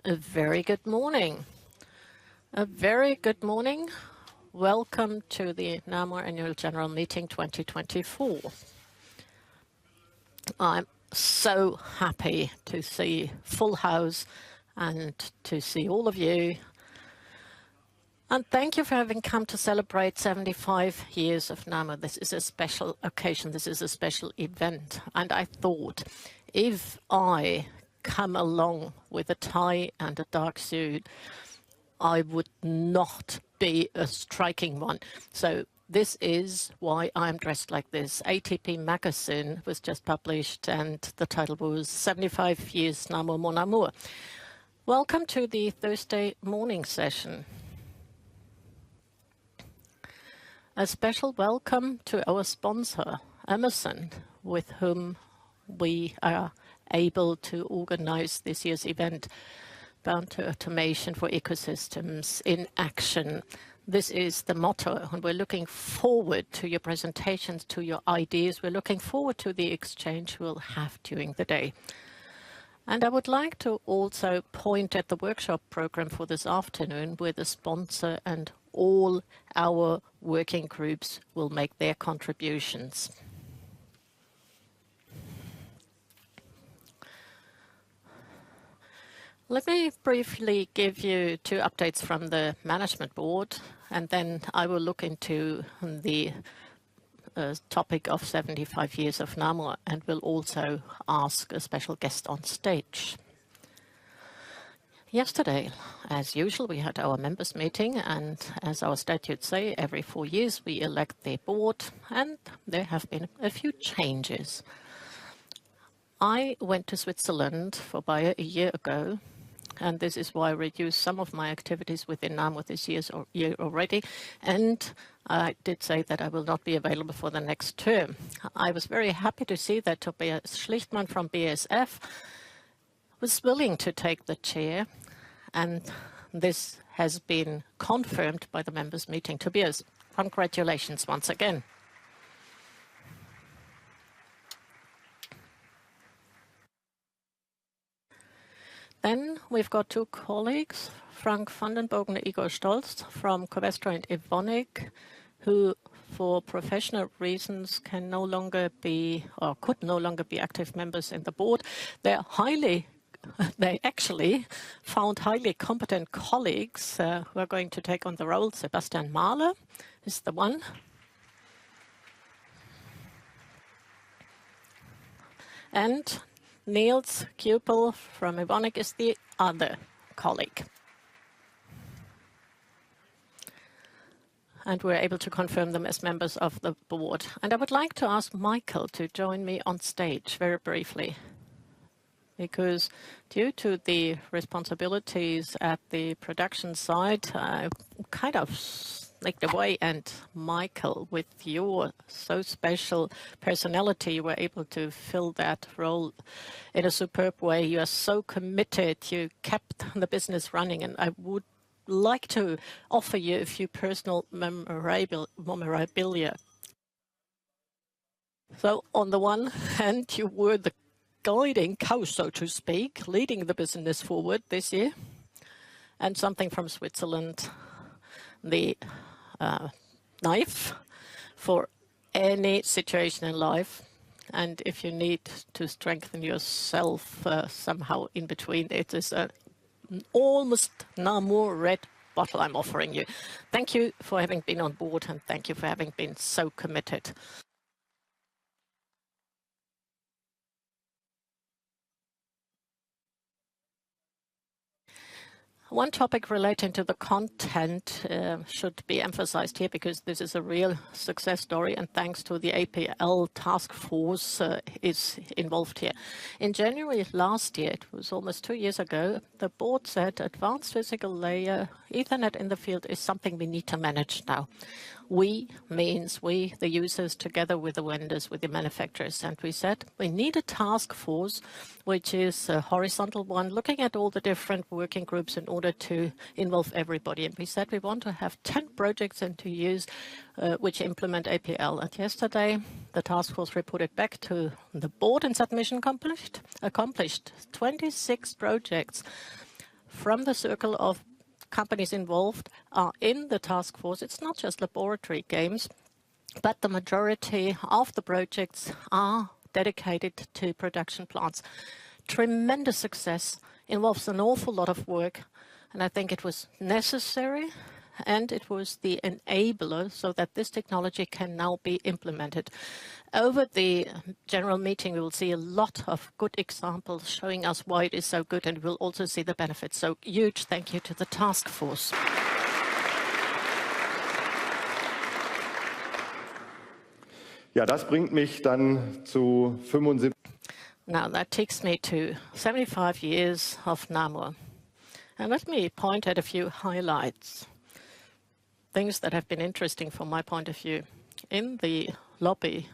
A very good morning. A very good morning. Welcome to the NAMUR Annual General Meeting 2024. I'm so happy to see full house and to see all of you. And thank you for having come to celebrate 75 years of NAMUR. This is a special occasion. This is a special event. And I thought, if I come along with a tie and a dark suit, I would not be a striking one. So this is why I'm dressed like this. ATP magazine was just published and the title was 75 Years NAMUR Mon Amour. Welcome to the Thursday morning session. A special welcome to our sponsor, Amazon, with whom we are able to organize this year's event, Bound to Automation for Ecosystems in Action. This is the motto, and we're looking forward to your presentations, to your ideas. We're looking forward to the exchange we'll have during the day. And I would like to also point at the workshop program for this afternoon, where the sponsor and all our working groups will make their contributions. Let me briefly give you two updates from the management board, and then I will look into the topic of 75 years of NAMUR, and will also ask a special guest on stage. Yesterday, as usual, we had our members meeting, and as our statutes say, every 4 years we elect the board, and there have been a few changes. I went to Switzerland for Bayer a year ago, and this is why I reduced some of my activities within NAMUR this year already. And I did say that I will not be available for the next term. I was very happy to see that Tobias Schlichtmann from BASF was willing to take the chair, and this has been confirmed by the members' meeting. Tobias, congratulations once again. Then we've got two colleagues, Frank van den Bogen and Igor Stolz from Covestro and Evonik, who for professional reasons can no longer be, or could no longer be, active members in the board. They actually found highly competent colleagues who are going to take on the role. Sebastian Mahler is the one. And Niels Kupel from Evonik is the other colleague. And we're able to confirm them as members of the board. And I would like to ask Michael to join me on stage very briefly, because due to the responsibilities at the production side, I kind of slipped away, and Michael, with your so special personality, you were able to fill that role in a superb way. You are so committed, you kept the business running, and I would like to offer you a few personal memorabilia. So on the one hand, you were the guiding cow, so to speak, leading the business forward this year. And something from Switzerland, the knife for any situation in life. And if you need to strengthen yourself somehow in between, it is an almost NAMUR red bottle I'm offering you. Thank you for having been on board, and thank you for having been so committed. One topic relating to the content should be emphasized here, because this is a real success story, and thanks to the APL task force is involved here. In January last year, it was almost 2 years ago, the board said advanced physical layer Ethernet in the field is something we need to manage now. We means we, the users, together with the vendors, with the manufacturers. And we said we need a task force, which is a horizontal one, looking at all the different working groups in order to involve everybody. And we said we want to have 10 projects and to use which implement APL. And yesterday, the task force reported back to the board, and submission accomplished 26 projects from the circle of companies involved are in the task force. It's not just laboratory games, but the majority of the projects are dedicated to production plants. Tremendous success, involves an awful lot of work, and I think it was necessary, and it was the enabler so that this technology can now be implemented. Over the general meeting, we will see a lot of good examples showing us why it is so good, and we'll also see the benefits. So huge thank you to the task force. Ja, das bringt mich dann zu 75. Now that takes me to 75 years of NAMUR. And let me point at a few highlights, things that have been interesting from my point of view. In the lobby,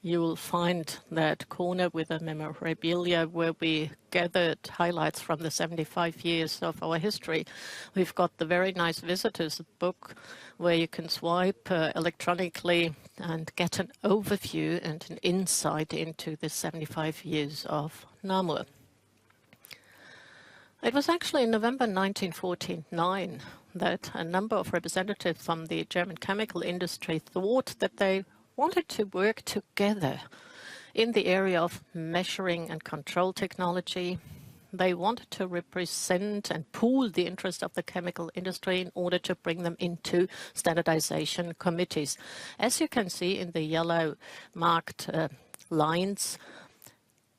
you will find that corner with a memorabilia where we gathered highlights from the 75 years of our history. We've got the very nice visitors book where you can swipe electronically and get an overview and an insight into the 75 years of NAMUR. It was actually in November 1949 that a number of representatives from the German chemical industry thought that they wanted to work together in the area of measuring and control technology. They wanted to represent and pool the interest of the chemical industry in order to bring them into standardization committees. As you can see in the yellow marked lines,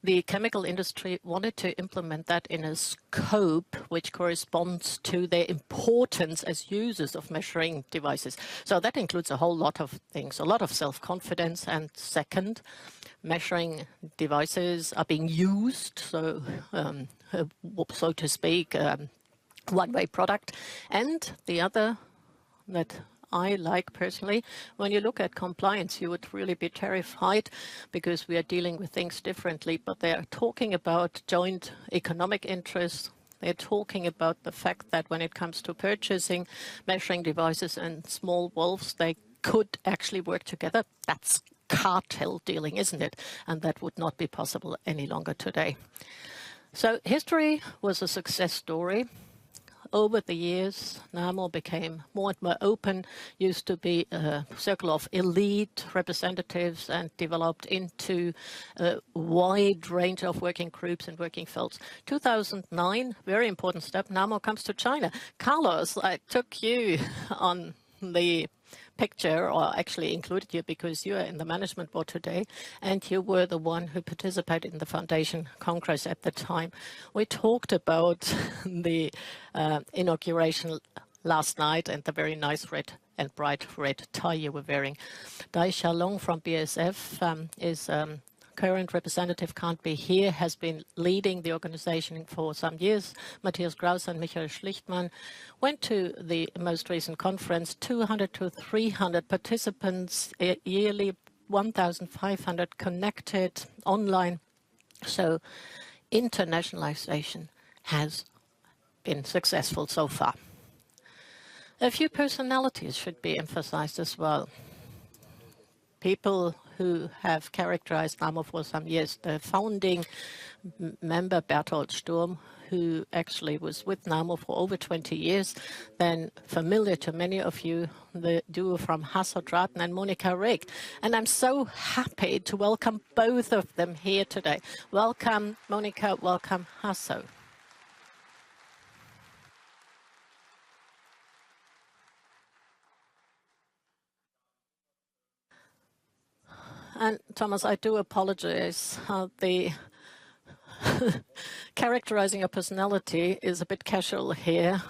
the chemical industry wanted to implement that in a scope which corresponds to their importance as users of measuring devices. So that includes a whole lot of things, a lot of self-confidence, and second, measuring devices are being used, so to speak, one-way product. And the other that I like personally, when you look at compliance, you would really be terrified because we are dealing with things differently, but they are talking about joint economic interests. They're talking about the fact that when it comes to purchasing, measuring devices and small wolves, they could actually work together. That's cartel dealing, isn't it? And that would not be possible any longer today. So history was a success story. Over the years, NAMUR became more and more open, used to be a circle of elite representatives and developed into a wide range of working groups and working fields. 2009, very important step, NAMUR comes to China. Carlos, I took you on the picture, or actually included you because you are in the management board today, and you were the one who participated in the Foundation Congress at the time. We talked about the inauguration last night and the very nice red and bright red tie you were wearing. Dai Xiaolong from BASF is current representative, can't be here, has been leading the organization for some years. Matthias Kraus and Michael Schlichtmann went to the most recent conference, 200 to 300 participants yearly, 1,500 connected online. So internationalization has been successful so far. A few personalities should be emphasized as well. People who have characterized NAMUR for some years. The founding member, Berthold Sturm, who actually was with NAMUR for over 20 years, then familiar to many of you, the duo from Hasso-Draten and Monika Reg. And I'm so happy to welcome both of them here today. Welcome, Monika, welcome, Hasso. And Thomas, I do apologize. The characterizing a personality is a bit casual here.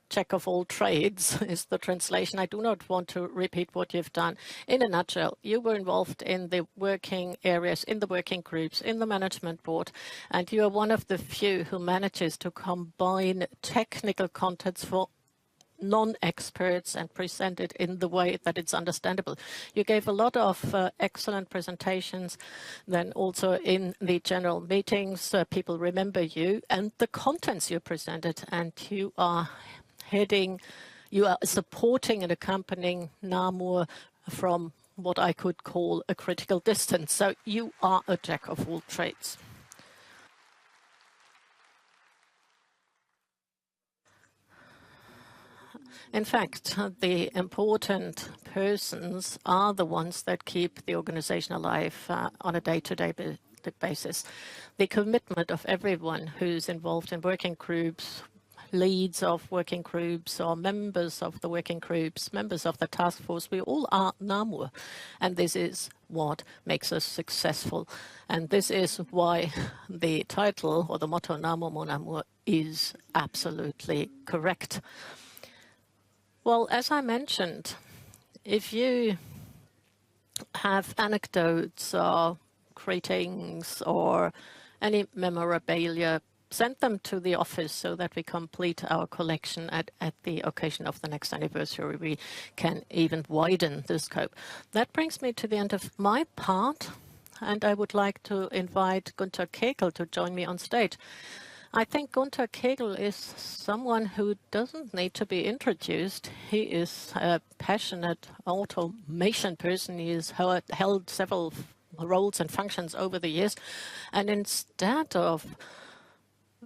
Jack of all trades is the translation. I do not want to repeat what you've done. In a nutshell, you were involved in the working areas, in the working groups, in the management board, and you are one of the few who manages to combine technical contents for non-experts and present it in the way that it's understandable. You gave a lot of excellent presentations, then also in the general meetings, people remember you and the contents you presented, and you are supporting and accompanying NAMUR from what I could call a critical distance. So you are a jack of all trades. In fact, the important persons are the ones that keep the organization alive on a day-to-day basis. The commitment of everyone who's involved in working groups, leads of working groups or members of the working groups, members of the task force, we all are NAMUR. And this is what makes us successful. And this is why the title or the motto NAMUR Mon Amour is absolutely correct. Well, as I mentioned, if you have anecdotes or greetings or any memorabilia, send them to the office so that we complete our collection at the occasion of the next anniversary. We can even widen the scope. That brings me to the end of my part, and I would like to invite Gunter Kegel to join me on stage. I think Gunter Kegel is someone who doesn't need to be introduced. He is a passionate automation person. He has held several roles and functions over the years, and instead of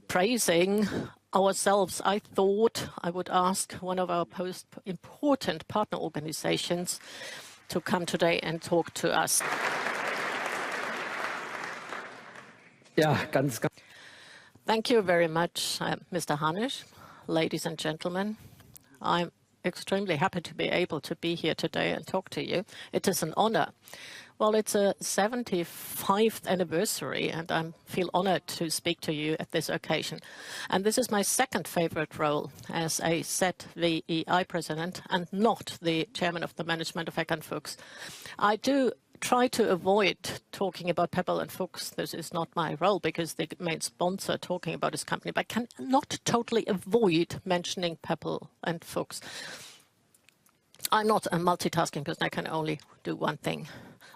praising ourselves, I thought I would ask one of our most important partner organizations to come today and talk to us. Yeah, ganz. Thank you very much, Mr. Hanisch. Ladies and gentlemen, I'm extremely happy to be able to be here today and talk to you. It is an honor. Well, it's a 75th anniversary, and I feel honored to speak to you at this occasion. And this is my second favorite role as a ZVEI president and not the chairman of the management of Eckert & Fuchs. I do try to avoid talking about Pepperl & Fuchs. This is not my role because the main sponsor talking about his company, but I cannot totally avoid mentioning Pepperl & Fuchs. I'm not a multitasking person. I can only do one thing.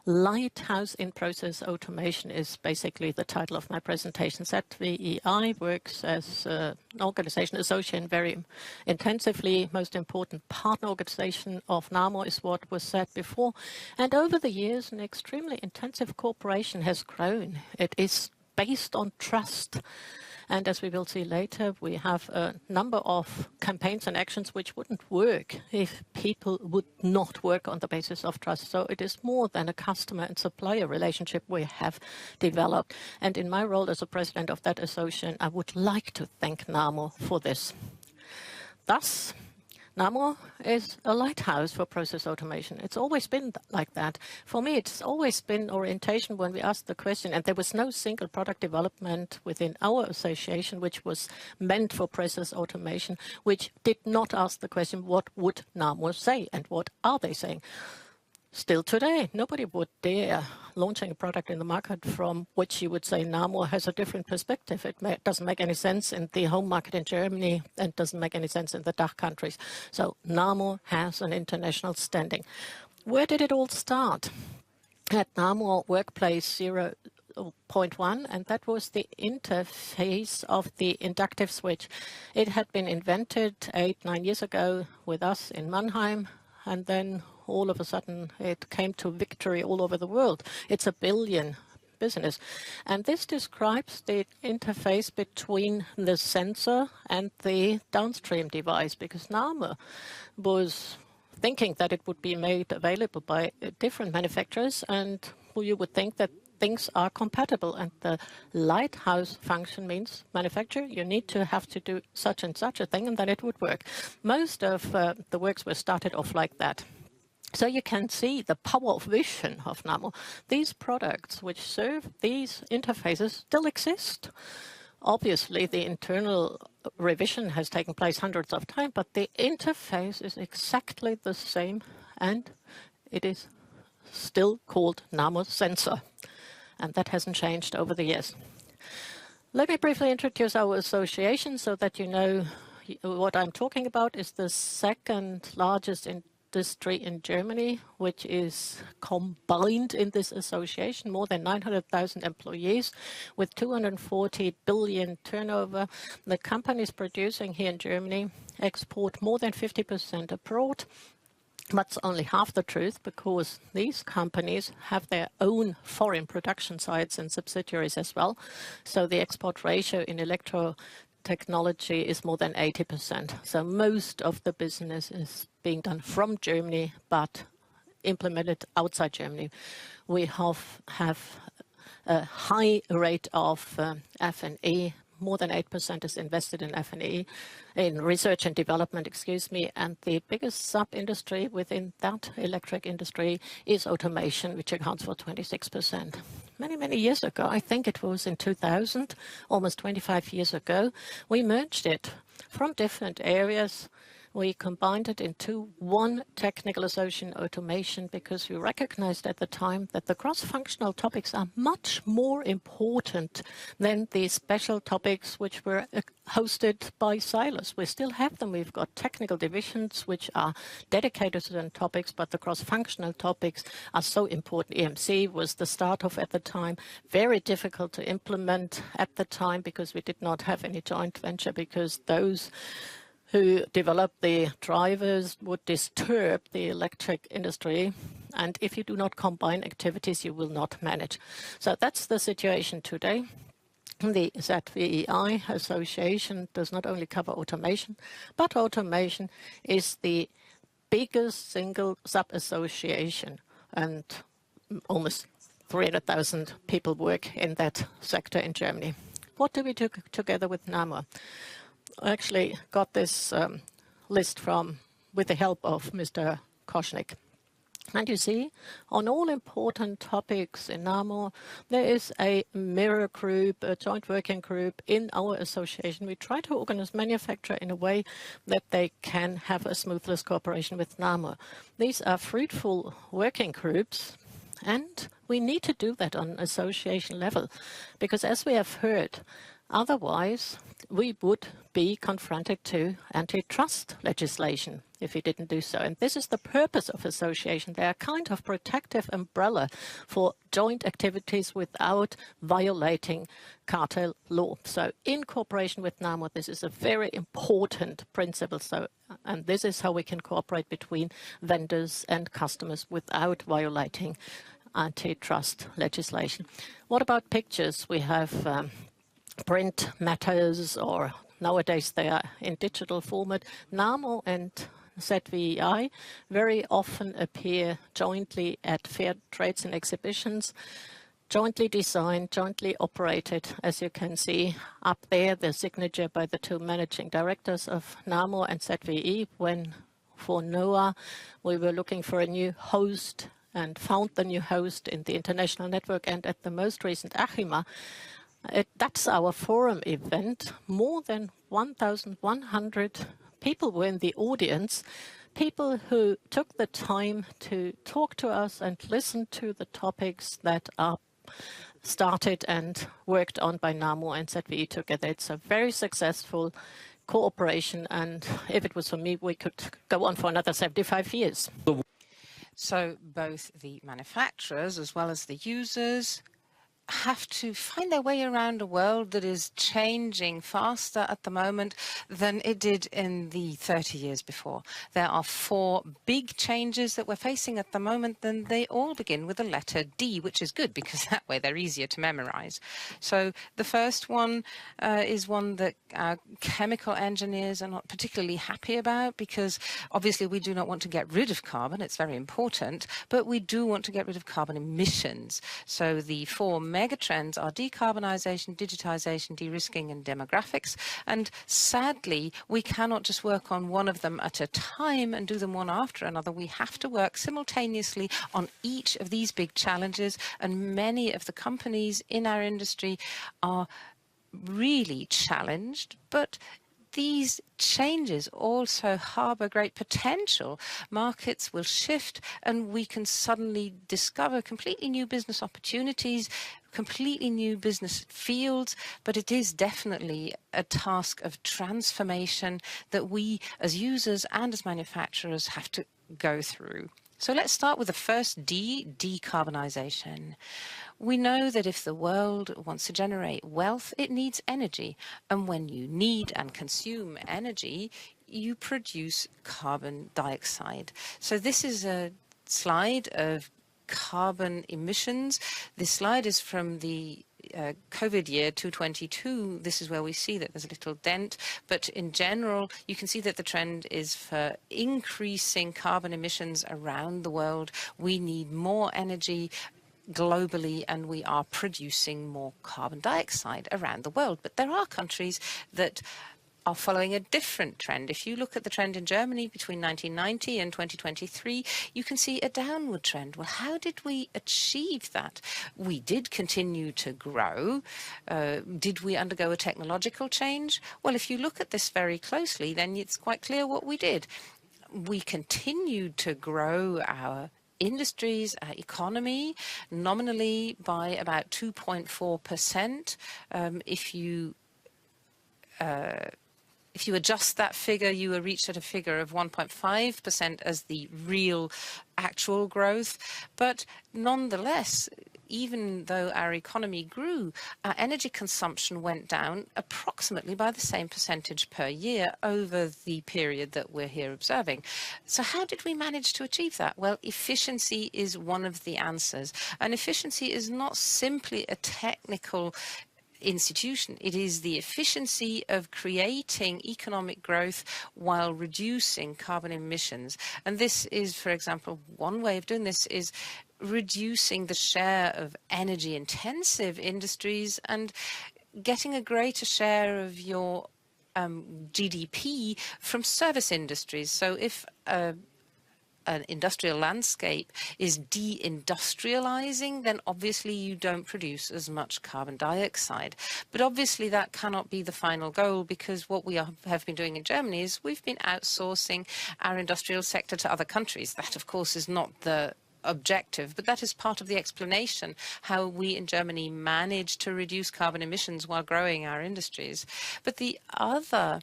Lighthouse in Process Automation is basically the title of my presentation. ZVEI works as an organization associating very intensively. Most important partner organization of NAMUR is what was said before. And over the years, an extremely intensive cooperation has grown. It is based on trust. And as we will see later, we have a number of campaigns and actions which wouldn't work if people would not work on the basis of trust. So it is more than a customer and supplier relationship we have developed. And in my role as a president of that association, I would like to thank NAMUR for this. Thus, NAMUR is a lighthouse for process automation. It's always been like that. For me, it's always been orientation when we asked the question, and there was no single product development within our association which was meant for process automation, which did not ask the question, what would NAMUR say and what are they saying? Still today, nobody would dare launching a product in the market from which you would say NAMUR has a different perspective. It doesn't make any sense in the home market in Germany and doesn't make any sense in the DACH countries. So NAMUR has an international standing. Where did it all start? At NAMUR Workplace 0.1, and that was the interface of the inductive switch. It had been invented 8-9 years ago with us in Mannheim, and then all of a sudden it came to victory all over the world. It's a billion business. And this describes the interface between the sensor and the downstream device, because NAMUR was thinking that it would be made available by different manufacturers, and you would think that things are compatible, and the lighthouse function means manufacturer, you need to have to do such and such a thing, and then it would work. Most of the works were started off like that. So you can see the power of vision of NAMUR. These products which serve these interfaces still exist. Obviously, the internal revision has taken place hundreds of times, but the interface is exactly the same, and it is still called NAMUR sensor. And that hasn't changed over the years. Let me briefly introduce our association so that you know what I'm talking about. Is the second largest industry in Germany, which is combined in this association, more than 900,000 employees with 240 billion turnover. The companies producing here in Germany export more than 50% abroad. That's only half the truth, because these companies have their own foreign production sites and subsidiaries as well. So the export ratio in technology is more than 80%. So most of the business is being done from Germany, but implemented outside Germany. We have a high rate of F&E. More than 8% is invested in F&E, in research and development, excuse me. And the biggest sub-industry within that electric industry is automation, which accounts for 26%. Many, many years ago, I think it was in 2000, almost 25 years ago, we merged it from different areas. We combined it into one technical association, automation, because we recognized at the time that the cross-functional topics are much more important than the special topics which were hosted by silos. We still have them. We've got technical divisions which are dedicated to certain topics, but the cross-functional topics are so important. EMC was the start of at the time, very difficult to implement at the time because we did not have any joint venture, because those who developed the drivers would disturb the electric industry. And if you do not combine activities, you will not manage. So that's the situation today. The ZVEI association does not only cover automation, but automation is the biggest single sub-association, and almost 300,000 people work in that sector in Germany. What do we do together with NAMUR? I actually got this list with the help of Mr. Koschnik. And you see, on all important topics in NAMUR, there is a mirror group, a joint working group in our association. We try to organize manufacture in a way that they can have a smoothless cooperation with NAMUR. These are fruitful working groups, and we need to do that on association level, because as we have heard, otherwise, we would be confronted to antitrust legislation if we didn't do so. And this is the purpose of association. They are a kind of protective umbrella for joint activities without violating cartel law. So in cooperation with NAMUR, this is a very important principle. And this is how we can cooperate between vendors and customers without violating antitrust legislation. What about pictures? We have print matters, or nowadays they are in digital format. NAMUR and ZVEI very often appear jointly at fair trades and exhibitions, jointly designed, jointly operated. As you can see up there, the signature by the two managing directors of NAMUR and ZVE, when for NOAA we were looking for a new host and found the new host in the international network, and at the most recent ACHIMA. That's our forum event. More than 1,100 people were in the audience, people who took the time to talk to us and listen to the topics that are started and worked on by NAMUR and ZVE together. It's a very successful cooperation, and if it was for me, we could go on for another 75 years. So both the manufacturers as well as the users have to find their way around a world that is changing faster at the moment than it did in the 30 years before. There are 4 big changes that we're facing at the moment, and they all begin with the letter D, which is good because that way they're easier to memorize. So the first one is one that our chemical engineers are not particularly happy about, because obviously we do not want to get rid of carbon. It's very important, but we do want to get rid of carbon emissions. So the 4 megatrends are decarbonisation, digitisation, de-risking and demographics. And sadly, we cannot just work on one of them at a time and do them one after another. We have to work simultaneously on each of these big challenges. And many of the companies in our industry are really challenged, but these changes also harbour great potential. Markets will shift and we can suddenly discover completely new business opportunities, completely new business fields, but it is definitely a task of transformation that we as users and as manufacturers have to go through. So let's start with the first D, decarbonisation. We know that if the world wants to generate wealth, it needs energy. And when you need and consume energy, you produce carbon dioxide. So this is a slide of carbon emissions. This slide is from the COVID year 2022, this is where we see that there's a little dent. But in general, you can see that the trend is for increasing carbon emissions around the world. We need more energy globally, and we are producing more carbon dioxide around the world. But there are countries that are following a different trend. If you look at the trend in Germany between 1990 and 2023, you can see a downward trend. Well, how did we achieve that? We did continue to grow. Did we undergo a technological change? Well, if you look at this very closely, then it's quite clear what we did. We continued to grow our industries, our economy, nominally by about 2.4%. If you adjust that figure, you are reached at a figure of 1.5% as the real actual growth. But nonetheless, even though our economy grew, our energy consumption went down approximately by the same percentage per year over the period that we're here observing. So how did we manage to achieve that? Well, efficiency is one of the answers. And efficiency is not simply a technical institution. It is the efficiency of creating economic growth while reducing carbon emissions. And this is, for example, one way of doing this is reducing the share of energy-intensive industries and getting a greater share of your GDP from service industries. So if an industrial landscape is deindustrializing, then obviously you don't produce as much carbon dioxide. But obviously that cannot be the final goal, because what we have been doing in Germany is we've been outsourcing our industrial sector to other countries. That, of course, is not the objective, but that is part of the explanation how we in Germany managed to reduce carbon emissions while growing our industries. But the other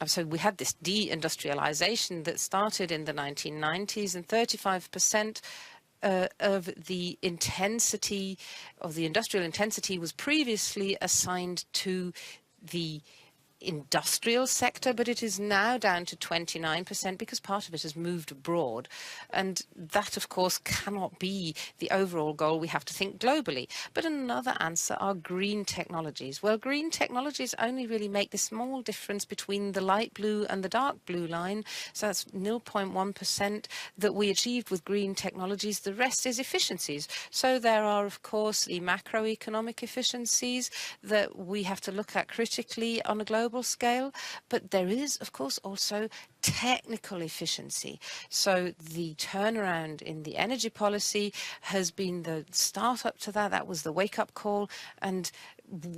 So we had this deindustrialization that started in the 1990s, and 35% of the intensity, of the industrial intensity, was previously assigned to the industrial sector, but it is now down to 29% because part of it has moved abroad. And that, of course, cannot be the overall goal. We have to think globally. But another answer are green technologies. Well, green technologies only really make the small difference between the light blue and the dark blue line. So that's 0.1% that we achieved with green technologies. The rest is efficiencies. So there are, of course, the macroeconomic efficiencies that we have to look at critically on a global scale, but there is, of course, also technical efficiency. So the turnaround in the energy policy has been the start up to that. That was the wake-up call, and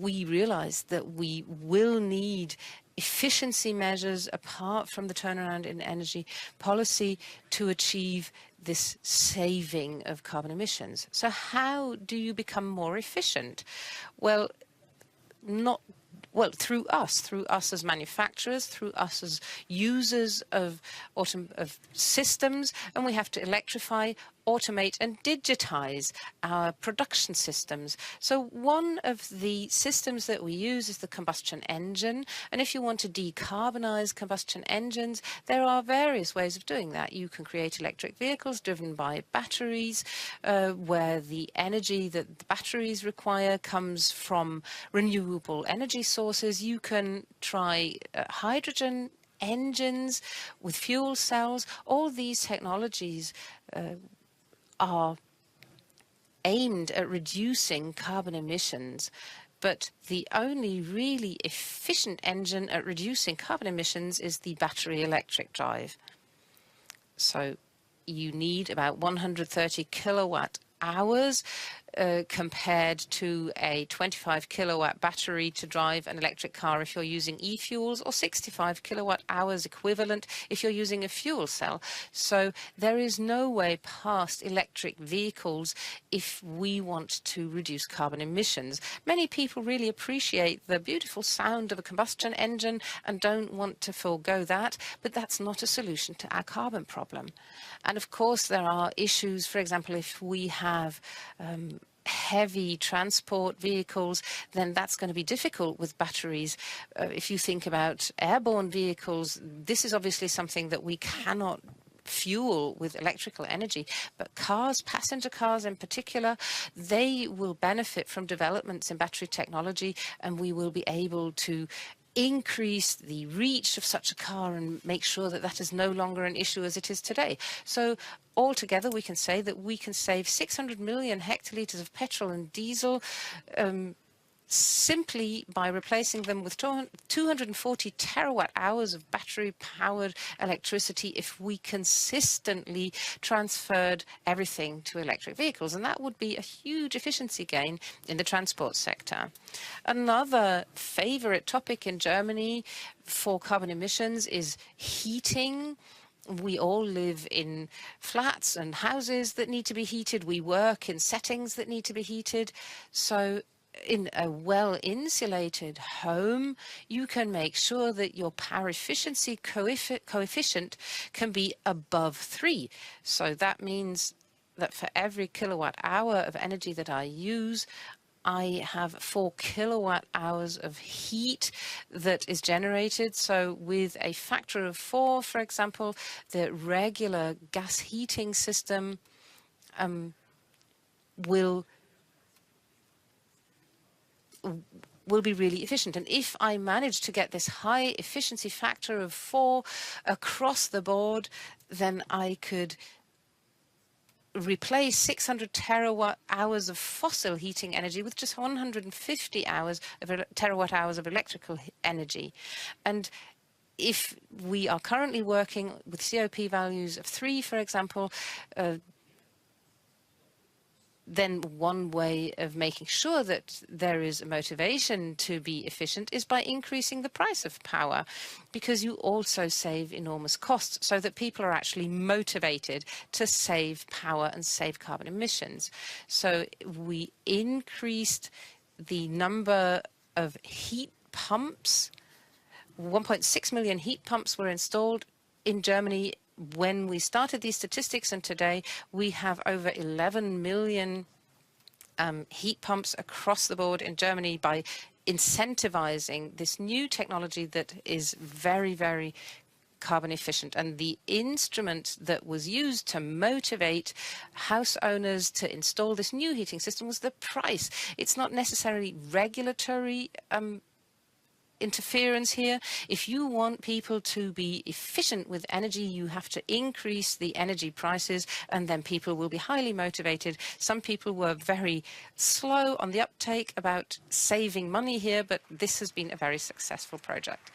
we realized that we will need efficiency measures apart from the turnaround in energy policy to achieve this saving of carbon emissions. So how do you become more efficient? Well, through us as manufacturers, through us as users of systems, and we have to electrify, automate and digitize our production systems. So one of the systems that we use is the combustion engine. And if you want to decarbonize combustion engines, there are various ways of doing that. You can create electric vehicles driven by batteries, where the energy that the batteries require comes from renewable energy sources. You can try hydrogen engines with fuel cells. All these technologies are aimed at reducing carbon emissions, but the only really efficient engine at reducing carbon emissions is the battery electric drive. So you need about 130 kilowatt hours compared to a 25 kilowatt battery to drive an electric car if you're using e-fuels, or 65 kilowatt hours equivalent if you're using a fuel cell. So there is no way past electric vehicles if we want to reduce carbon emissions. Many people really appreciate the beautiful sound of a combustion engine and don't want to forego that, but that's not a solution to our carbon problem. And of course there are issues, for example, if we have heavy transport vehicles, then that's going to be difficult with batteries. If you think about airborne vehicles, this is obviously something that we cannot fuel with electrical energy, but cars, passenger cars in particular, they will benefit from developments in battery technology, and we will be able to increase the reach of such a car and make sure that that is no longer an issue as it is today. So altogether, we can say that we can save 600 million hectolitres of petrol and diesel simply by replacing them with 240 terawatt hours of battery-powered electricity if we consistently transferred everything to electric vehicles. And that would be a huge efficiency gain in the transport sector. Another favorite topic in Germany for carbon emissions is heating. We all live in flats and houses that need to be heated. We work in settings that need to be heated. So in a well-insulated home, you can make sure that your power efficiency coefficient can be above 3. So that means that for every kilowatt hour of energy that I use, I have 4 kilowatt hours of heat that is generated. So with a factor of 4, for example, the regular gas heating system will be really efficient. And if I manage to get this high efficiency factor of 4 across the board, then I could replace 600 terawatt hours of fossil heating energy with just 150 terawatt hours of electrical energy. And if we are currently working with COP values of 3, for example, then one way of making sure that there is a motivation to be efficient is by increasing the price of power, because you also save enormous costs so that people are actually motivated to save power and save carbon emissions. So we increased the number of heat pumps. 1.6 million heat pumps were installed in Germany when we started these statistics, and today we have over 11 million heat pumps across the board in Germany by incentivizing this new technology that is very, very carbon efficient. And the instrument that was used to motivate house owners to install this new heating system was the price. It's not necessarily regulatory interference here. If you want people to be efficient with energy, you have to increase the energy prices, and then people will be highly motivated. Some people were very slow on the uptake about saving money here, but this has been a very successful project.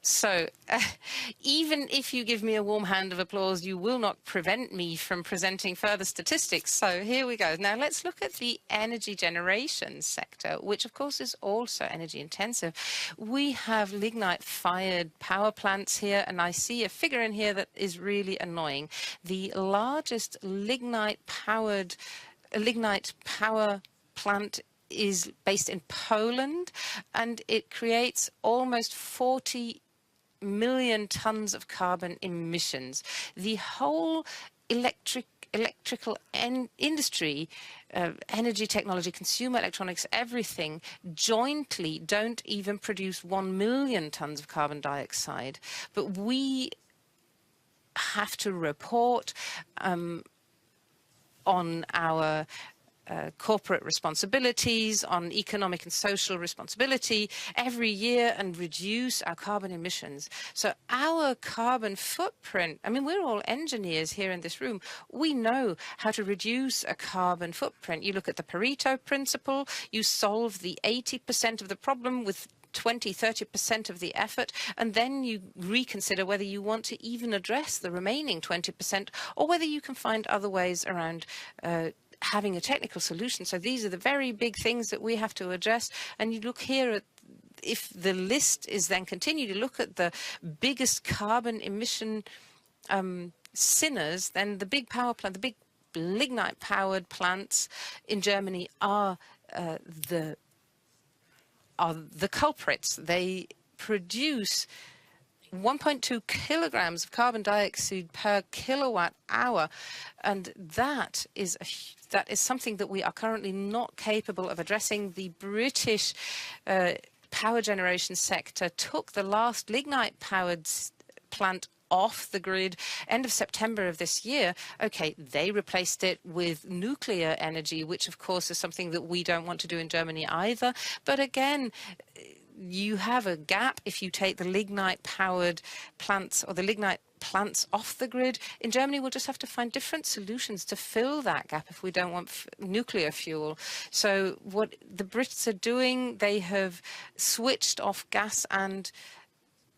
So even if you give me a warm hand of applause, you will not prevent me from presenting further statistics. So here we go. Now let's look at the energy generation sector, which of course is also energy intensive. We have lignite-fired power plants here, and I see a figure in here that is really annoying. The largest lignite power plant is based in Poland, and it creates almost 40 million tons of carbon emissions. The whole electrical industry, energy technology, consumer electronics, everything jointly don't even produce 1 million tons of carbon dioxide. But we have to report on our corporate responsibilities, on economic and social responsibility every year and reduce our carbon emissions. So our carbon footprint, I mean, we're all engineers here in this room. We know how to reduce a carbon footprint. You look at the Pareto principle, you solve the 80% of the problem with 20–30% of the effort, and then you reconsider whether you want to even address the remaining 20% or whether you can find other ways around having a technical solution. So these are the very big things that we have to address. And you look here at, if the list is then continued, you look at the biggest carbon emission sinners, then the big power plant, the big lignite powered plants in Germany are the culprits. They produce 1.2 kilograms of carbon dioxide per kilowatt hour, and that is something that we are currently not capable of addressing. The British power generation sector took the last lignite-powered plant off the grid end of September of this year. Okay, they replaced it with nuclear energy, which of course is something that we don't want to do in Germany either. But again, you have a gap if you take the lignite-powered plants or the lignite plants off the grid. In Germany, we'll just have to find different solutions to fill that gap if we don't want nuclear fuel. So what the Brits are doing, they have switched off gas and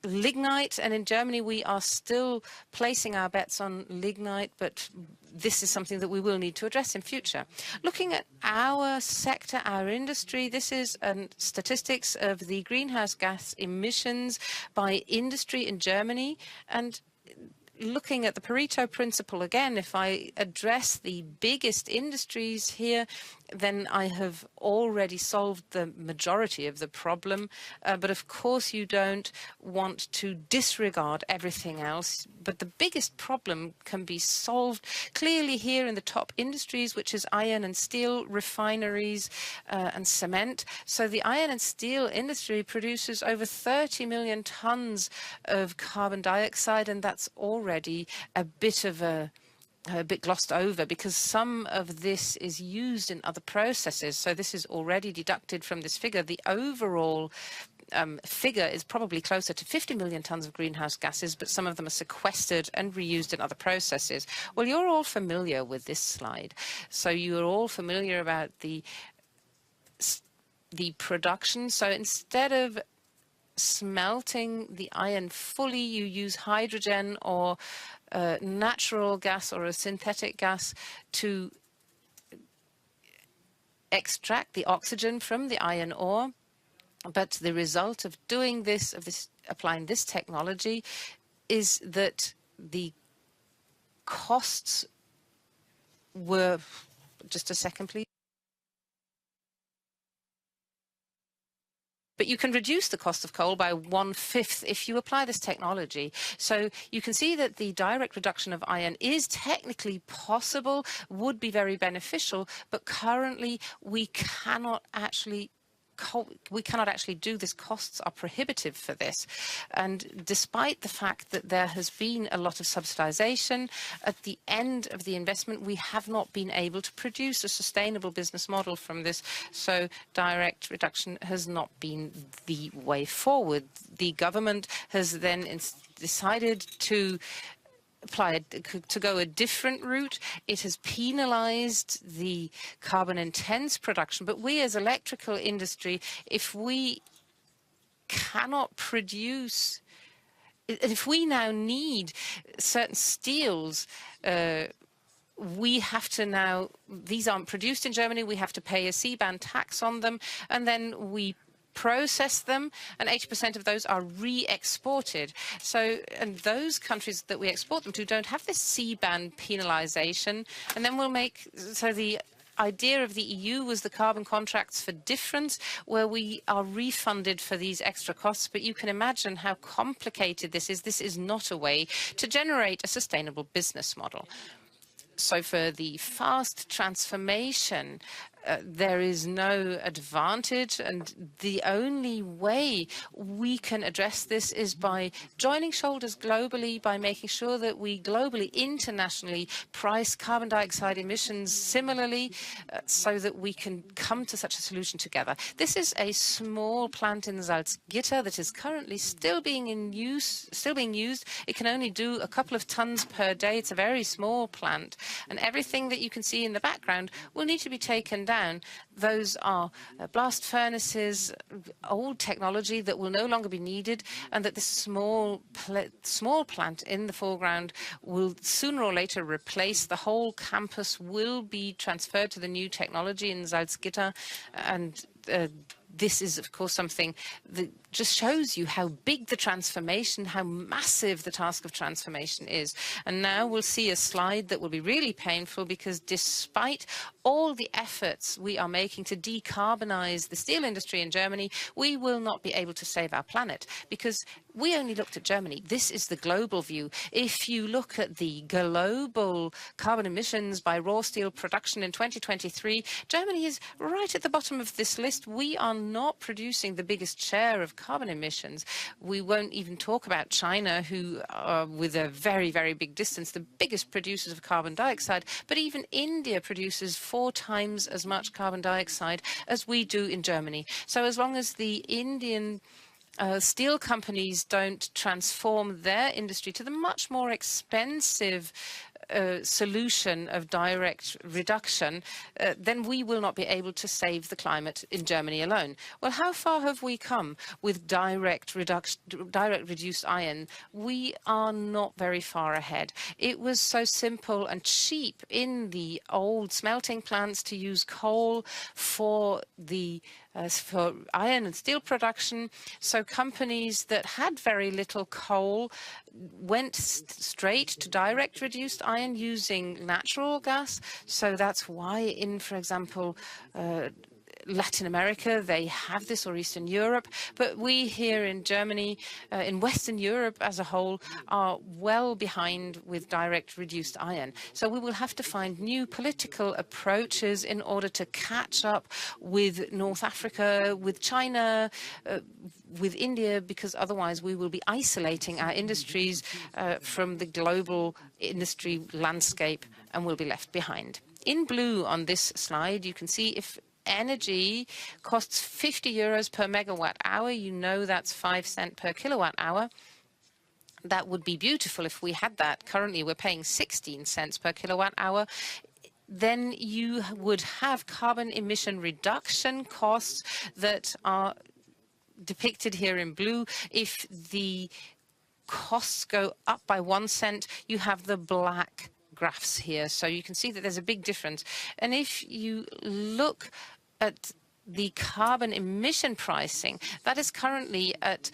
lignite, and in Germany we are still placing our bets on lignite, but this is something that we will need to address in future. Looking at our sector, our industry, this is statistics of the greenhouse gas emissions by industry in Germany, and looking at the Pareto principle again, if I address the biggest industries here, then I have already solved the majority of the problem. But of course, you don't want to disregard everything else. But the biggest problem can be solved clearly here in the top industries, which is iron and steel, refineries and cement. So the iron and steel industry produces over 30 million tons of carbon dioxide, and that's already a bit glossed over because some of this is used in other processes. So this is already deducted from this figure. The overall figure is probably closer to 50 million tons of greenhouse gases, but some of them are sequestered and reused in other processes. Well, you're all familiar with this slide. So you're all familiar about the production. So instead of smelting the iron fully, you use hydrogen or natural gas or a synthetic gas to extract the oxygen from the iron ore. But the result of doing this, applying this technology, is that the costs were, just a second, please. But you can reduce the cost of coal by 1/5 if you apply this technology. So you can see that the direct reduction of iron is technically possible, would be very beneficial, but currently we cannot actually do this. Costs are prohibitive for this. And despite the fact that there has been a lot of subsidization, at the end of the investment, we have not been able to produce a sustainable business model from this. So direct reduction has not been the way forward. The government has then decided to go a different route. It has penalized the carbon intense production. But we as electrical industry, if we cannot produce, if we now need certain steels, we have to now, these aren't produced in Germany, we have to pay a CBAM tax on them, and then we process them, and 80% of those are re-exported. So, and those countries that we export them to don't have this CBAM penalization, and then we'll make, so the idea of the EU was the carbon contracts for difference, where we are refunded for these extra costs. But you can imagine how complicated this is. This is not a way to generate a sustainable business model. So for the fast transformation, there is no advantage, and the only way we can address this is by joining shoulders globally, by making sure that we globally, internationally price carbon dioxide emissions similarly, so that we can come to such a solution together. This is a small plant in Salzgitter that is currently still being used. It can only do a couple of tons per day. It's a very small plant, and everything that you can see in the background will need to be taken down. Those are blast furnaces, old technology that will no longer be needed, and that this small plant in the foreground will sooner or later replace. The whole campus will be transferred to the new technology in Salzgitter, and this is, of course, something that just shows you how big the transformation, how massive the task of transformation is. And now we'll see a slide that will be really painful, because despite all the efforts we are making to decarbonize the steel industry in Germany, we will not be able to save our planet, because we only looked at Germany. This is the global view. If you look at the global carbon emissions by raw steel production in 2023, Germany is right at the bottom of this list. We are not producing the biggest share of carbon emissions. We won't even talk about China, who are with a very, very big distance, the biggest producers of carbon dioxide. But even India produces 4 times as much carbon dioxide as we do in Germany. So as long as the Indian steel companies don't transform their industry to the much more expensive solution of direct reduction, then we will not be able to save the climate in Germany alone. Well, how far have we come with direct reduced iron? We are not very far ahead. It was so simple and cheap in the old smelting plants to use coal for iron and steel production. So companies that had very little coal went straight to direct reduced iron using natural gas. So that's why in, for example, Latin America, they have this, or Eastern Europe. But we here in Germany, in Western Europe as a whole, are well behind with direct reduced iron. So we will have to find new political approaches in order to catch up with North Africa, with China, with India, because otherwise we will be isolating our industries from the global industry landscape and will be left behind. In blue on this slide, you can see if energy costs 50 euros per megawatt hour, you know that's 5 cents per kilowatt hour. That would be beautiful if we had that. Currently, we're paying 16 cents per kilowatt hour. Then you would have carbon emission reduction costs that are depicted here in blue. If the costs go up by 1 cent, you have the black graphs here. So you can see that there's a big difference. And if you look at the carbon emission pricing, that is currently at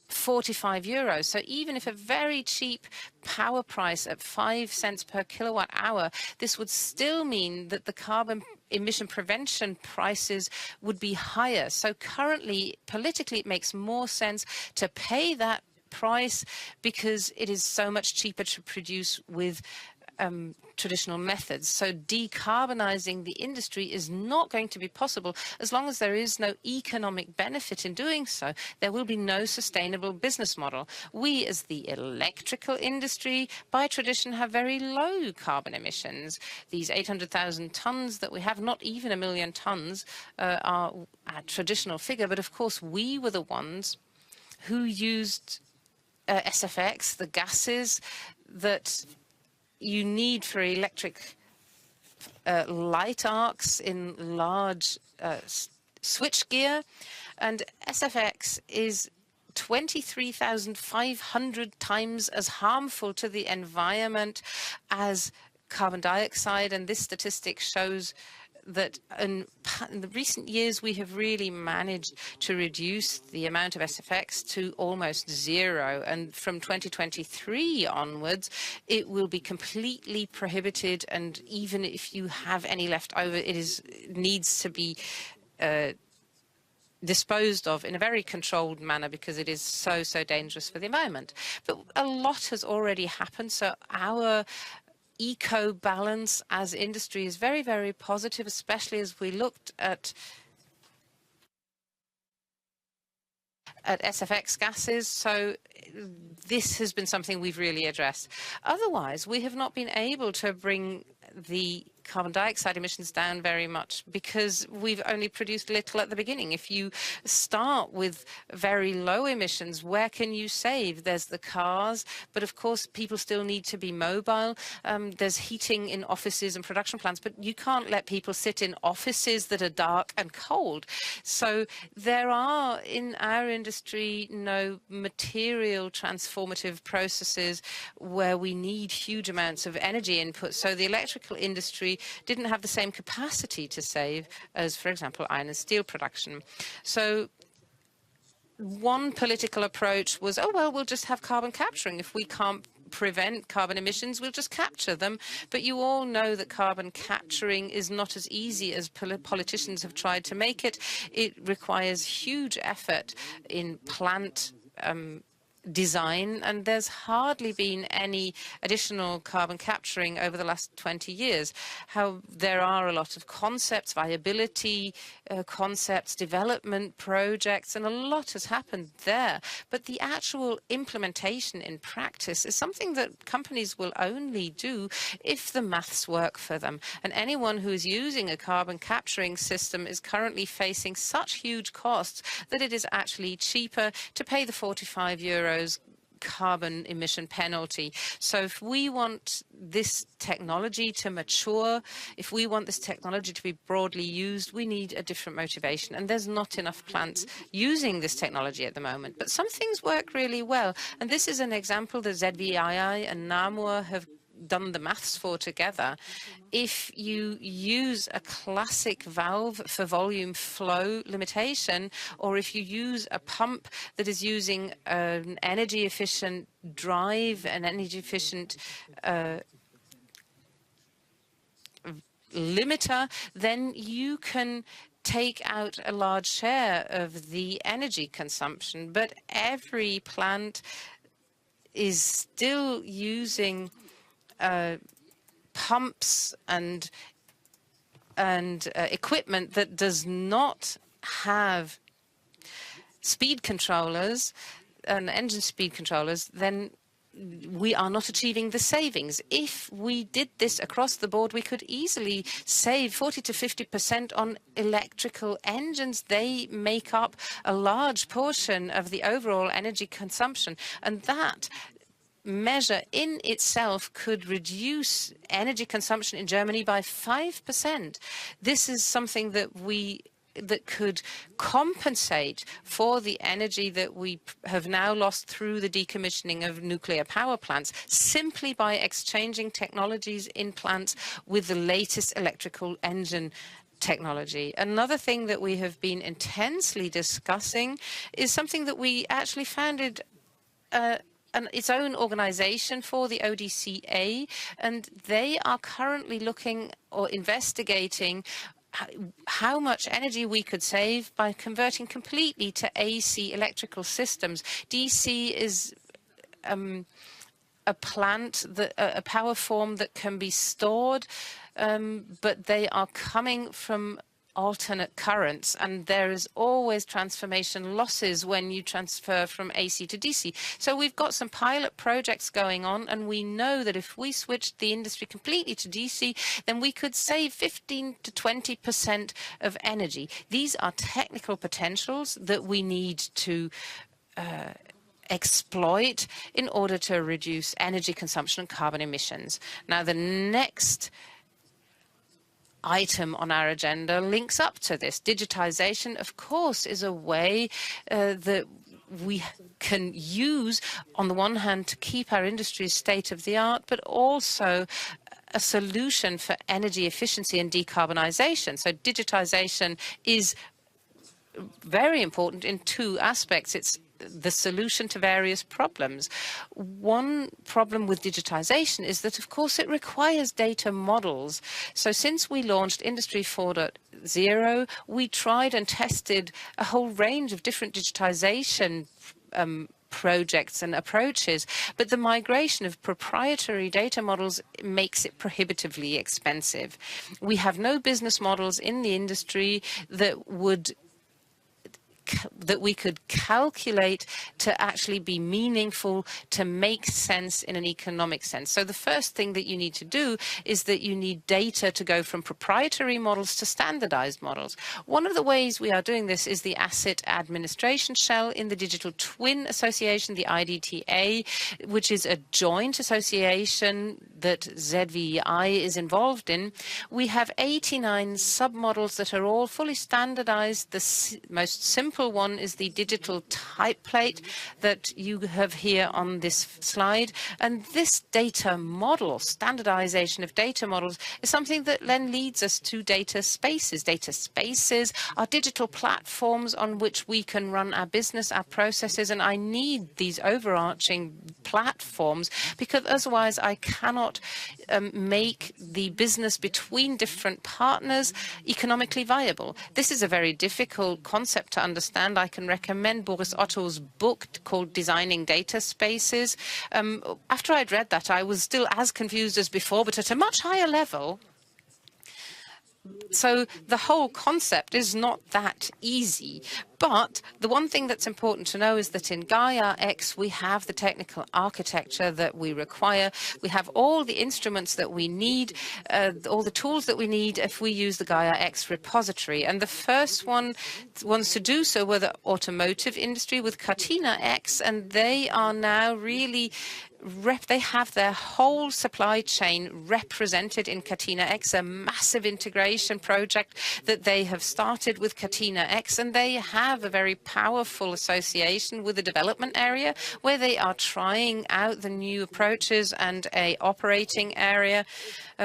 45 euros. So even if a very cheap power price at 5 cents per kilowatt hour, this would still mean that the carbon emission prevention prices would be higher. So currently, politically, it makes more sense to pay that price because it is so much cheaper to produce with traditional methods. So decarbonizing the industry is not going to be possible as long as there is no economic benefit in doing so. There will be no sustainable business model. We, as the electrical industry, by tradition, have very low carbon emissions. These 800,000 tons that we have, not even 1 million tons, are a traditional figure. But of course, we were the ones who used SFX, the gases that you need for electric light arcs in large switchgear. And SFX is 23,500 times as harmful to the environment as carbon dioxide. And this statistic shows that in the recent years, we have really managed to reduce the amount of SFX to almost zero. And from 2023 onwards, it will be completely prohibited. And even if you have any left over, it needs to be disposed of in a very controlled manner because it is so dangerous for the environment. But a lot has already happened. So our eco-balance as industry is very, very positive, especially as we looked at SFX gases. So this has been something we've really addressed. Otherwise, we have not been able to bring the carbon dioxide emissions down very much because we've only produced little at the beginning. If you start with very low emissions, where can you save? There's the cars, but of course people still need to be mobile. There's heating in offices and production plants, but you can't let people sit in offices that are dark and cold. So there are in our industry no material transformative processes where we need huge amounts of energy input. So the electrical industry didn't have the same capacity to save as, for example, iron and steel production. So one political approach was, oh, well, we'll just have carbon capturing. If we can't prevent carbon emissions, we'll just capture them. But you all know that carbon capturing is not as easy as politicians have tried to make it. It requires huge effort in plant design, and there's hardly been any additional carbon capturing over the last 20 years. How there are a lot of concepts, viability concepts, development projects, and a lot has happened there. But the actual implementation in practice is something that companies will only do if the maths work for them. And anyone who is using a carbon capturing system is currently facing such huge costs that it is actually cheaper to pay the €45 carbon emission penalty. So if we want this technology to mature, if we want this technology to be broadly used, we need a different motivation. And there's not enough plants using this technology at the moment. But some things work really well. And this is an example that ZVII and NAMUR have done the maths for together. If you use a classic valve for volume flow limitation, or if you use a pump that is using an energy efficient drive, an energy efficient limiter, then you can take out a large share of the energy consumption. But every plant is still using pumps and equipment that does not have speed controllers and engine speed controllers, then we are not achieving the savings. If we did this across the board, we could easily save 40 to 50% on electrical engines. They make up a large portion of the overall energy consumption, and that measure in itself could reduce energy consumption in Germany by 5%. This is something that could compensate for the energy that we have now lost through the decommissioning of nuclear power plants, simply by exchanging technologies in plants with the latest electrical engine technology. Another thing that we have been intensely discussing is something that we actually founded its own organization for, the ODCA, and they are currently looking or investigating how much energy we could save by converting completely to AC electrical systems. DC is a plant, a power form that can be stored, but they are coming from alternate currents, and there is always transformation losses when you transfer from AC to DC. So we've got some pilot projects going on, and we know that if we switched the industry completely to DC, then we could save 15 to 20% of energy. These are technical potentials that we need to exploit in order to reduce energy consumption and carbon emissions. Now, the next item on our agenda links up to this. Digitization, of course, is a way that we can use, on the one hand, to keep our industry state of the art, but also a solution for energy efficiency and decarbonization. So digitization is very important in two aspects. It's the solution to various problems. One problem with digitization is that, of course, it requires data models. So since we launched Industry 4.0, we tried and tested a whole range of different digitization projects and approaches, but the migration of proprietary data models makes it prohibitively expensive. We have no business models in the industry that we could calculate to actually be meaningful, to make sense in an economic sense. So the first thing that you need to do is that you need data to go from proprietary models to standardized models. One of the ways we are doing this is the Asset Administration Shell in the Digital Twin Association, the IDTA, which is a joint association that ZVI is involved in. We have 89 submodels that are all fully standardized. The most simple one is the digital type plate that you have here on this slide. And this data model, standardization of data models, is something that then leads us to data spaces. Data spaces are digital platforms on which we can run our business, our processes, and I need these overarching platforms because otherwise I cannot make the business between different partners economically viable. This is a very difficult concept to understand understand, I can recommend Boris Otto's book called Designing Data Spaces. After I'd read that, I was still as confused as before, but at a much higher level. So the whole concept is not that easy. But the one thing that's important to know is that in Gaia X, we have the technical architecture that we require. We have all the instruments that we need, all the tools that we need if we use the Gaia X repository. And the first ones to do so were the automotive industry with Catena X, and they are now really they have their whole supply chain represented in Catena X, a massive integration project that they have started with Catena X, and they have a very powerful association with the development area where they are trying out the new approaches and a operating area.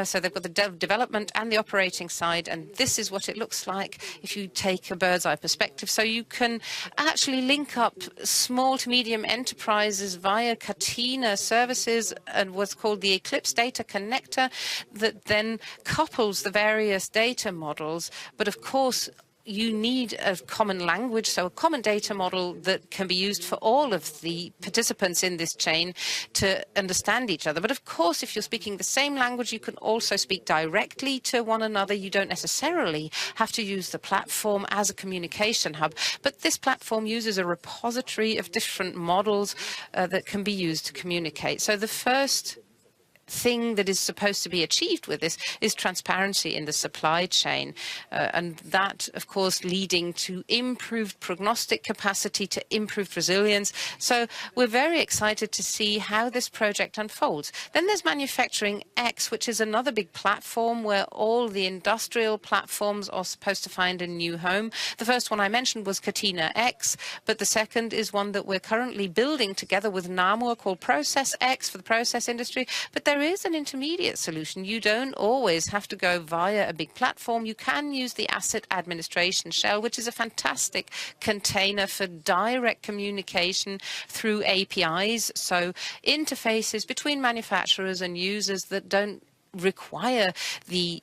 So they've got the development and the operating side, and this is what it looks like if you take a bird's eye perspective. So you can actually link up small to medium enterprises via Catena services and what's called the Eclipse Data Connector that then couples the various data models. But of course, you need a common language, so a common data model that can be used for all of the participants in this chain to understand each other. But of course, if you're speaking the same language, you can also speak directly to one another. You don't necessarily have to use the platform as a communication hub. But this platform uses a repository of different models that can be used to communicate. So the first thing that is supposed to be achieved with this is transparency in the supply chain. And that, of course, leading to improved prognostic capacity, to improved resilience. So we're very excited to see how this project unfolds. Then there's Manufacturing X, which is another big platform where all the industrial platforms are supposed to find a new home. The first one I mentioned was Catena X, but the second is one that we're currently building together with NAMUR called Process X for the process industry. But there is an intermediate solution. You don't always have to go via a big platform. You can use the asset administration shell, which is a fantastic container for direct communication through APIs. So interfaces between manufacturers and users that don't require the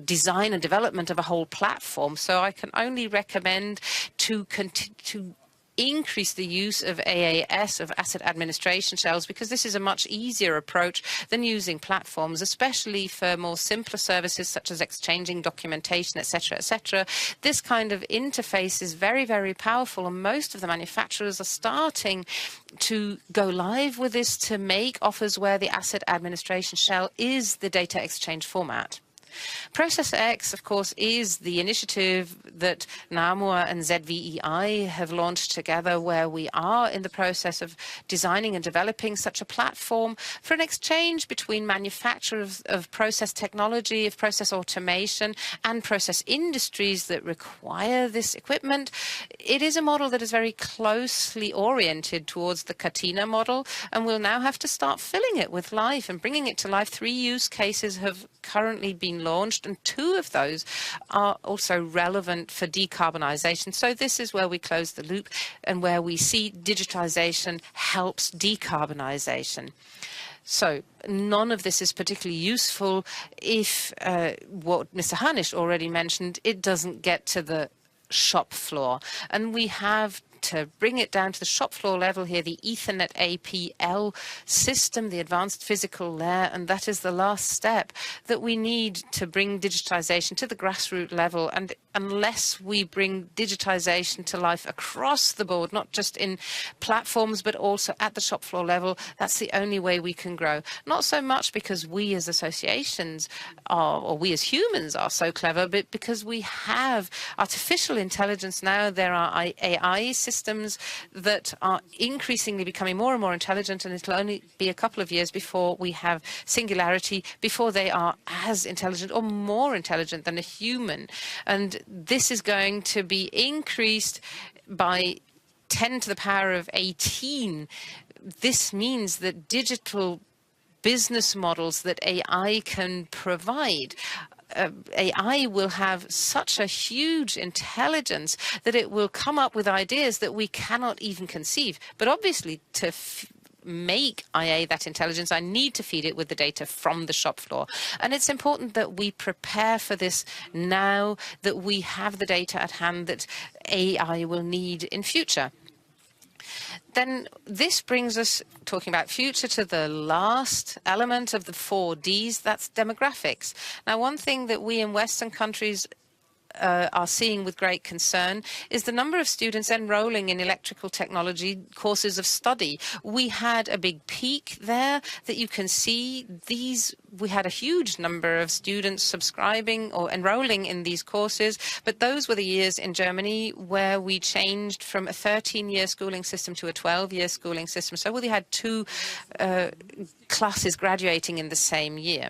design and development of a whole platform. So I can only recommend to increase the use of AAS, of asset administration shells, because this is a much easier approach than using platforms, especially for more simpler services such as exchanging documentation, etc., etc. This kind of interface is very, very powerful, and most of the manufacturers are starting to go live with this to make offers where the asset administration shell is the data exchange format. Process X, of course, is the initiative that NAMUR and ZVEI have launched together, where we are in the process of designing and developing such a platform for an exchange between manufacturers of process technology, of process automation, and process industries that require this equipment. It is a model that is very closely oriented towards the Catena model, and we'll now have to start filling it with life and bringing it to life. 3 use cases have currently been launched, and 2 of those are also relevant for decarbonization. So this is where we close the loop and where we see digitization helps decarbonization. So none of this is particularly useful if what Mr. Hanisch already mentioned, it doesn't get to the shop floor. And we have to bring it down to the shop floor level here, the Ethernet APL system, the advanced physical layer, and that is the last step that we need to bring digitization to the grassroots level. And unless we bring digitization to life across the board, not just in platforms, but also at the shop floor level, that's the only way we can grow. Not so much because we as associations are, or we as humans are so clever, but because we have artificial intelligence now. There are AI systems that are increasingly becoming more and more intelligent, and it'll only be a couple of years before we have singularity, before they are as intelligent or more intelligent than a human. And this is going to be increased by 10 to the power of 18. This means that digital business models that AI can provide, AI will have such a huge intelligence that it will come up with ideas that we cannot even conceive. But obviously, to make IA that intelligence, I need to feed it with the data from the shop floor. And it's important that we prepare for this now, that we have the data at hand that AI will need in future. Then this brings us, talking about future, to the last element of the 4Ds, that's demographics. Now, one thing that we in Western countries are seeing with great concern is the number of students enrolling in electrical technology courses of study. We had a big peak there that you can see. We had a huge number of students subscribing or enrolling in these courses, but those were the years in Germany where we changed from a 13-year schooling system to a 12-year schooling system. So we had two classes graduating in the same year.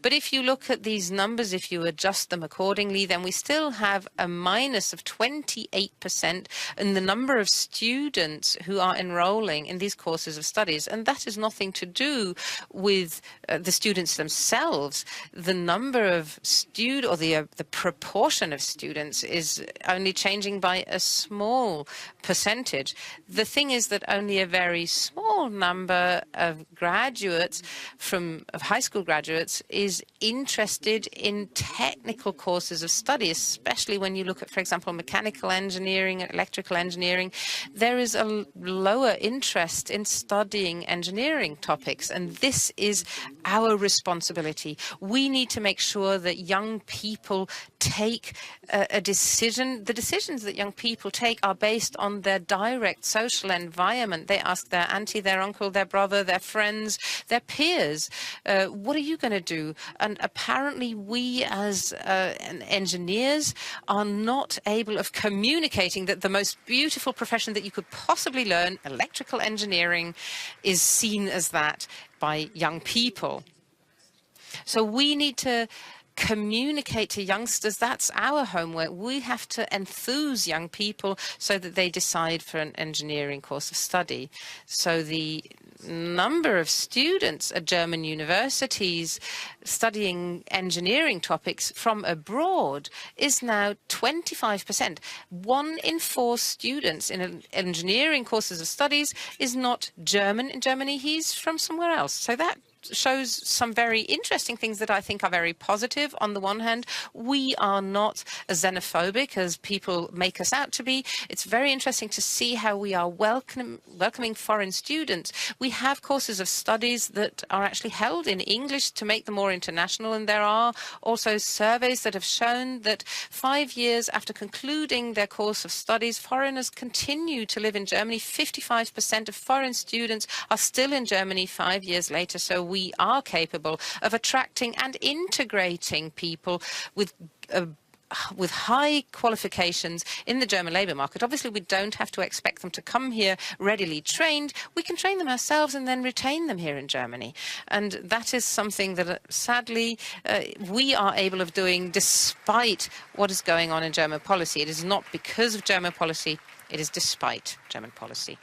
But if you look at these numbers, if you adjust them accordingly, then we still have a minus of 28% in the number of students who are enrolling in these courses of studies. And that is nothing to do with the students themselves. The number of students, or the proportion of students, is only changing by a small percentage. The thing is that only a very small number of graduates, of high school graduates, is interested in technical courses of study, especially when you look at, for example, mechanical engineering and electrical engineering. There is a lower interest in studying engineering topics, and this is our responsibility. We need to make sure that young people take a decision. The decisions that young people take are based on their direct social environment. They ask their auntie, their uncle, their brother, their friends, their peers, what are you going to do? And apparently we as engineers are not able of communicating that the most beautiful profession that you could possibly learn, electrical engineering, is seen as that by young people. So we need to communicate to youngsters. That's our homework. We have to enthuse young people so that they decide for an engineering course of study. So the number of students at German universities studying engineering topics from abroad is now 25%. 1 in 4 students in engineering courses of studies is not German in Germany. He's from somewhere else. So that shows some very interesting things that I think are very positive. On the one hand, we are not as xenophobic as people make us out to be. It's very interesting to see how we are welcoming foreign students. We have courses of studies that are actually held in English to make them more international, and there are also surveys that have shown that 5 years after concluding their course of studies, foreigners continue to live in Germany. 55% of foreign students are still in Germany 5 years later. So we are capable of attracting and integrating people with high qualifications in the German labour market. Obviously, we don't have to expect them to come here readily trained. We can train them ourselves and then retain them here in Germany. And that is something that, sadly, we are able of doing despite what is going on in German policy. It is not because of German policy, it is despite German policy.